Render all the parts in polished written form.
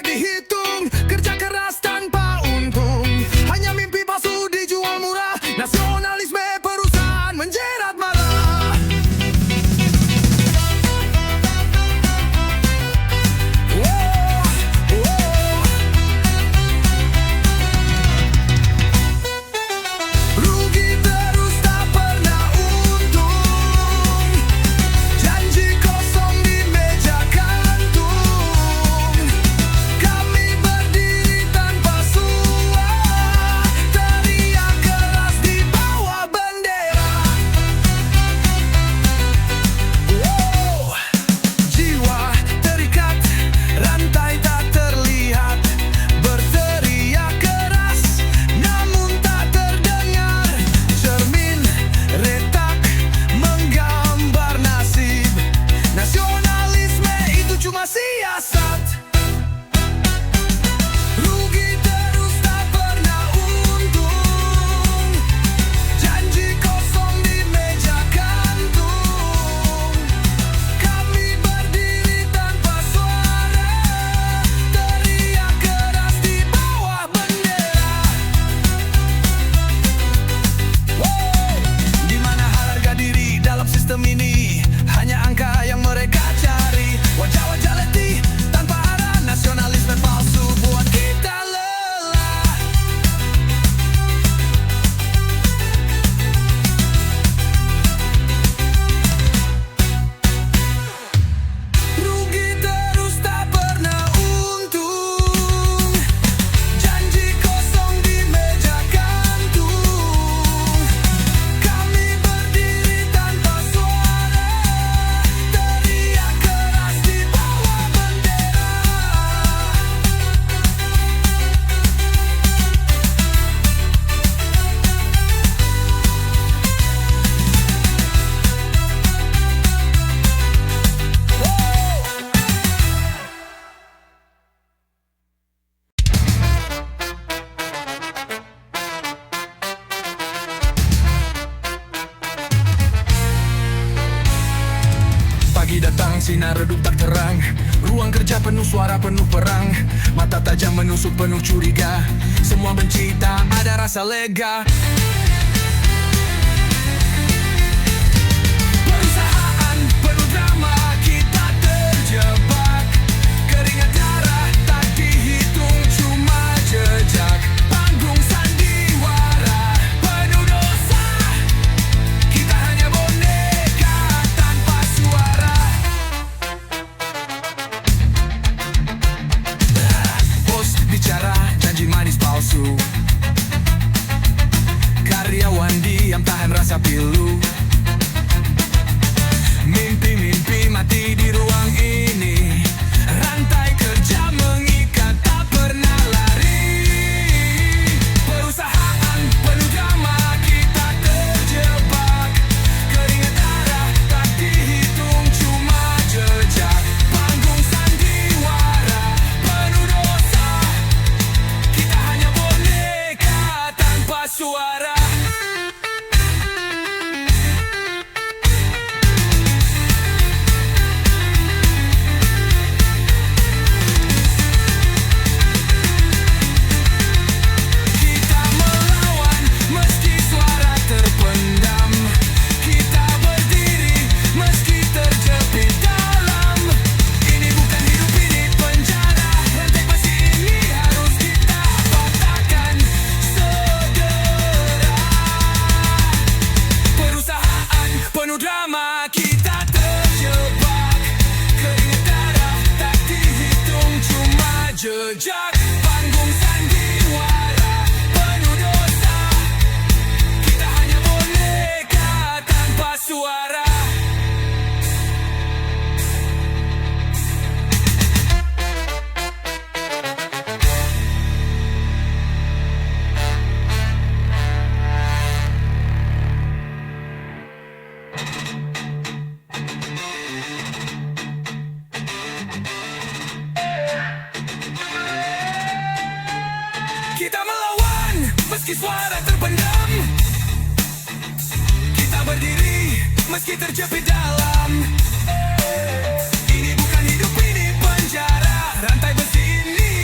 tak dihitung, kerja keras tanpa untung, hanya mimpi palsu dijual murah. Nasionalisme perusahaan menjerat marah. Rugi terus tak pernah untung, janji kosong di meja kantung. Kami berdiri tanpa suara, teriak keras di bawah bendera. Jiwa terikat, rantai tak terlihat, berteriak keras namun tak terdengar. Cermin retak menggambar nasib, nasionalisme itu cuma siasat. Rugi terus tak pernah untung, janji kosong di meja kantung. Kami berdiri tanpa suara, teriak keras di bawah bendera. Di mana harga diri dalam sistem ini? Hanya angka yang mereka cari. Wajah-wajah letih tanpa arah, nasionalisme palsu buat kita lelah. Rugi terus tak pernah untung, janji kosong di meja kantung. Kami berdiri tanpa suara, teriak keras di bawah bendera. Pagi datang, sinar redup tak terang, ruang kerja penuh suara, penuh perang. Mata tajam menusuk, penuh curiga, semua benci, tak ada rasa lega. Perusahaan penuh drama, kita terjebak. Keringat darah tak dihitung, cuma jejak. Panggung sandiwara penuh dosa, kita hanya boneka tanpa suara. Bos bicara, janji manis palsu, karyawan diam tahan rasa pilu. Mimpi-mimpi mati di ruang ini, rantai kerja mengikat tak pernah lari. Perusahaan penuh drama, kita terjebak. Keringat darah tak dihitung, cuma jejak. Panggung sandiwara penuh dosa, kita hanya boneka tanpa suara. Kita melawan meski suara terpendam, kita berdiri meski terjepit dalam. Ini bukan hidup, ini penjara, rantai besi ini harus kita patahkan segera. Perusahaan penuh drama, kita terjebak. Keringat darah tak dihitung, cuma jejak. Panggung sandiwara penuh dosa, kita hanya boneka tanpa suara. Kita melawan meski suara terpendam, kita berdiri meski terjepit dalam. Ini bukan hidup, ini penjara, rantai besi ini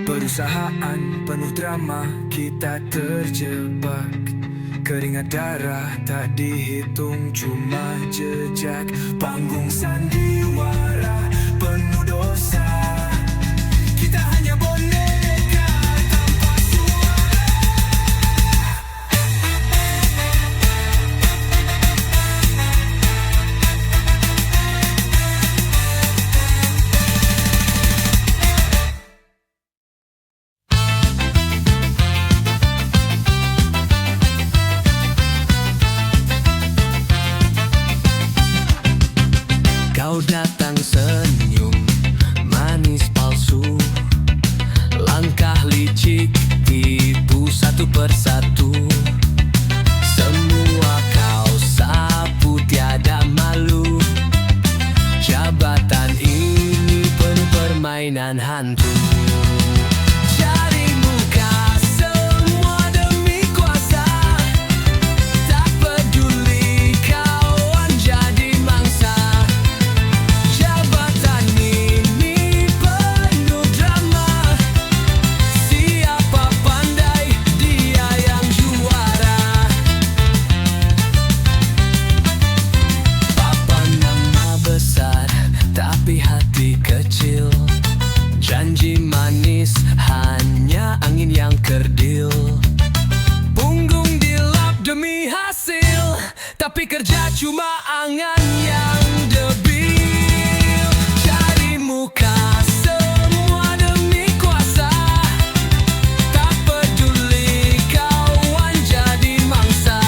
Perusahaan penuh drama, kita terjebak. Keringat darah tak dihitung, cuma jejak. Panggung sandiwara penuh dosa, kita hanya boneka tanpa suara. Kau datang senyum, manis palsu, langkah licik, tipu satu persatu. Semua kau sapu tiada malu. Jabatan ini penuh permainan hantu. Cari muka semua demi kuasa, tak peduli kawan jadi mangsa. Jabatan ini penuh drama, siapa pandai dia yang juara. Papan nama besar tapi hati kecil, janji manis hanya angin yang kerdil. Punggung dilap demi hasil, tapi kerja cuma angan yang debil. Cari muka semua demi kuasa, tak peduli kawan jadi mangsa.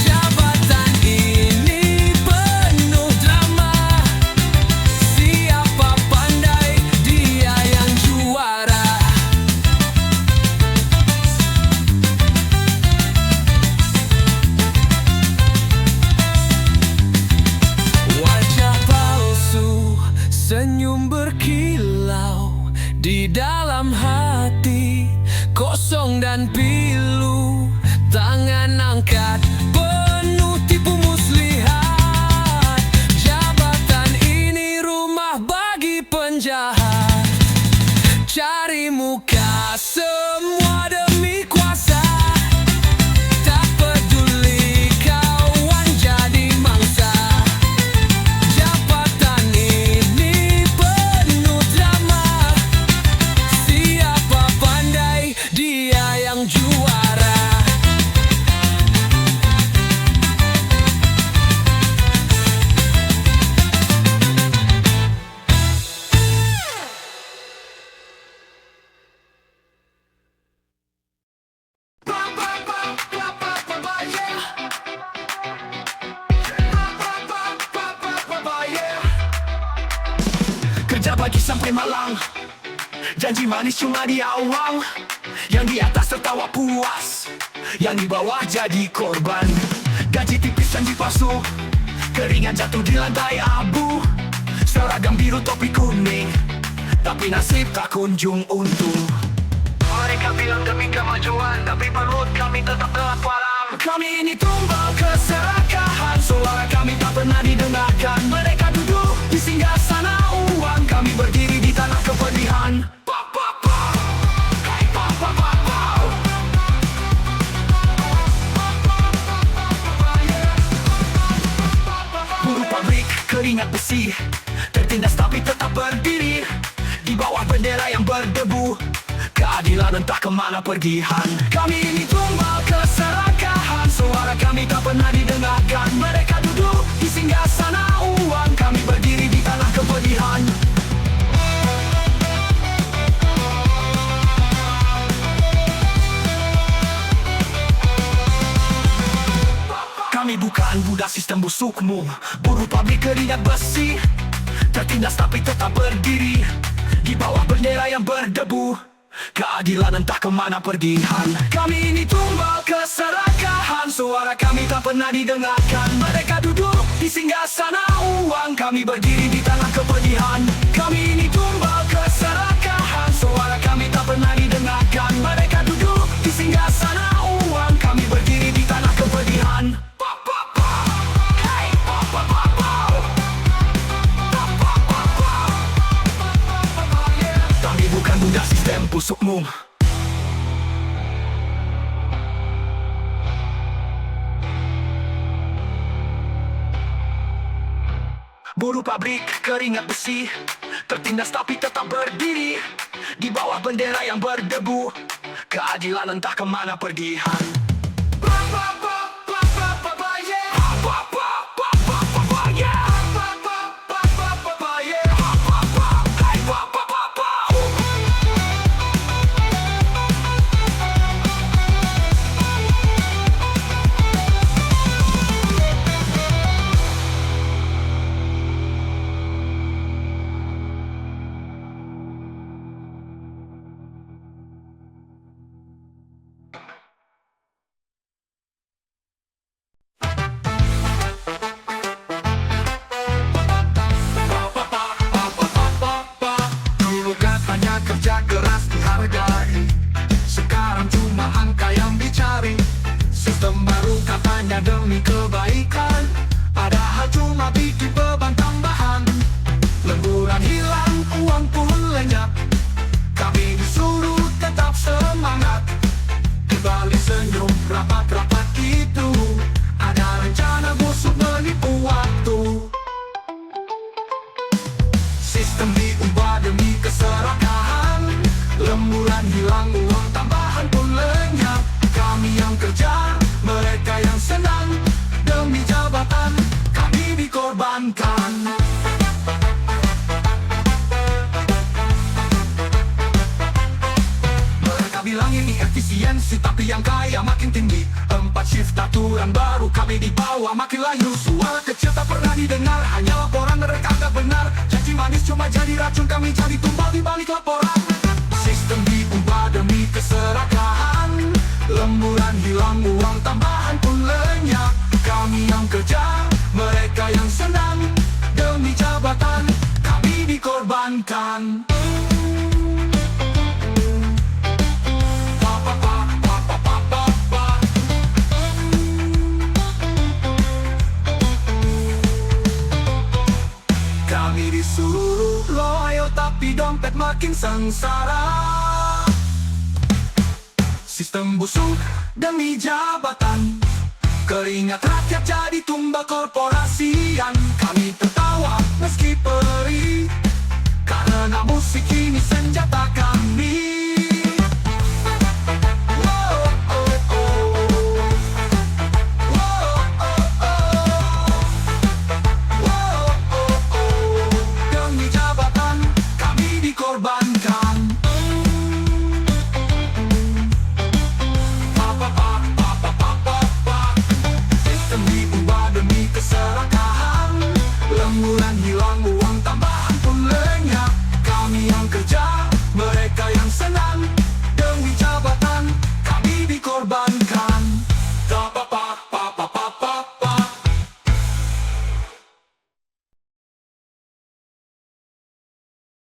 Jabatan ini penuh drama, siapa pandai dia yang juara. Wajah palsu, senyum berkilau, di dalam hati kosong dan pilu. Tangan angkat penuh tipu muslihat, jabatan ini rumah bagi penjahat. Cari muka semua demi kuasa, tak peduli kawan jadi mangsa. Jabatan ini penuh drama, siapa pandai dia yang juara. Kerja pagi sampai malam, janji manis cuma di awal. Yang di atas tertawa puas, yang di bawah jadi korban. Gaji tipis janji palsu, keringat jatuh di lantai abu. Seragam biru topi kuning, tapi nasib tak kunjung untung. Mereka bilang demi kemajuan, tapi perut kami tetap kelaparan. Kami ini tumbal keserakahan, suara kami tak pernah didengarkan. Mereka duduk di singgasana uang, kami berdiri di tanah kepedihan. Buruh pabrik keringat besi, tertindas tapi tetap berdiri di bawah bendera yang berdebu. Keadilan entah kemana pergihan. Kami ini tumbal keserakahan, suara kami tak pernah didengarkan. Mereka duduk di singgasana uang, kami berdiri di tanah kepedihan. Kami bukan budak sistem busukmu, buruh pabrik keringat besi, tertindas tapi tetap berdiri di bawah bendera yang berdebu. Keadilan entah kemana pergihan. Kami ini tumbal keserakahan, suara kami tak pernah didengarkan. Mereka duduk di singgasana uang, kami berdiri di tanah kepedihan. Kami ini tumbal keserakahan, suara kami tak pernah didengarkan. Mereka duduk di singgasana uang, kami berdiri di tanah kepedihan. Kami bukan budak sistem busukmu. Buruh pabrik keringat besi, tertindas tapi tetap berdiri di bawah bendera yang berdebu. Keadilan entah kemana pergi. Dulu katanya kerja keras dihargai, sekarang cuma angka yang dicari. Sistem baru katanya demi kebaikan, padahal cuma bikin beban tambahan. Lemburan hilang, uang pun lenyap, kami disuruh tetap semangat. Di balik senyum rapat-rapat itu, ada rencana busuk menipu waktu. Sistem diubah demi keserakahan, lemburan hilang, uang tambahan pun lenyap. Kami yang kerja, mereka yang senang, demi jabatan kami dikorbankan. Mereka bilang ini efisiensi, tapi yang kaya makin tinggi. 4 shift aturan baru, kami di bawah makin layu. Suara kecil tak pernah didengar, hanya laporan mereka agak benar. Janji manis cuma jadi racun, kami jadi tumbal di balik laporan. Sistem diubah demi keserakahan, lemburan hilang, uang tambahan pun lenyap. Kami yang kerja, mereka yang senang, demi jabatan kami dikorbankan. Kami disuruh loyal tapi dompet makin sengsara. Sistem busuk demi jabatan, keringat rakyat jadi tumbal korporasi. Yang kami tertawa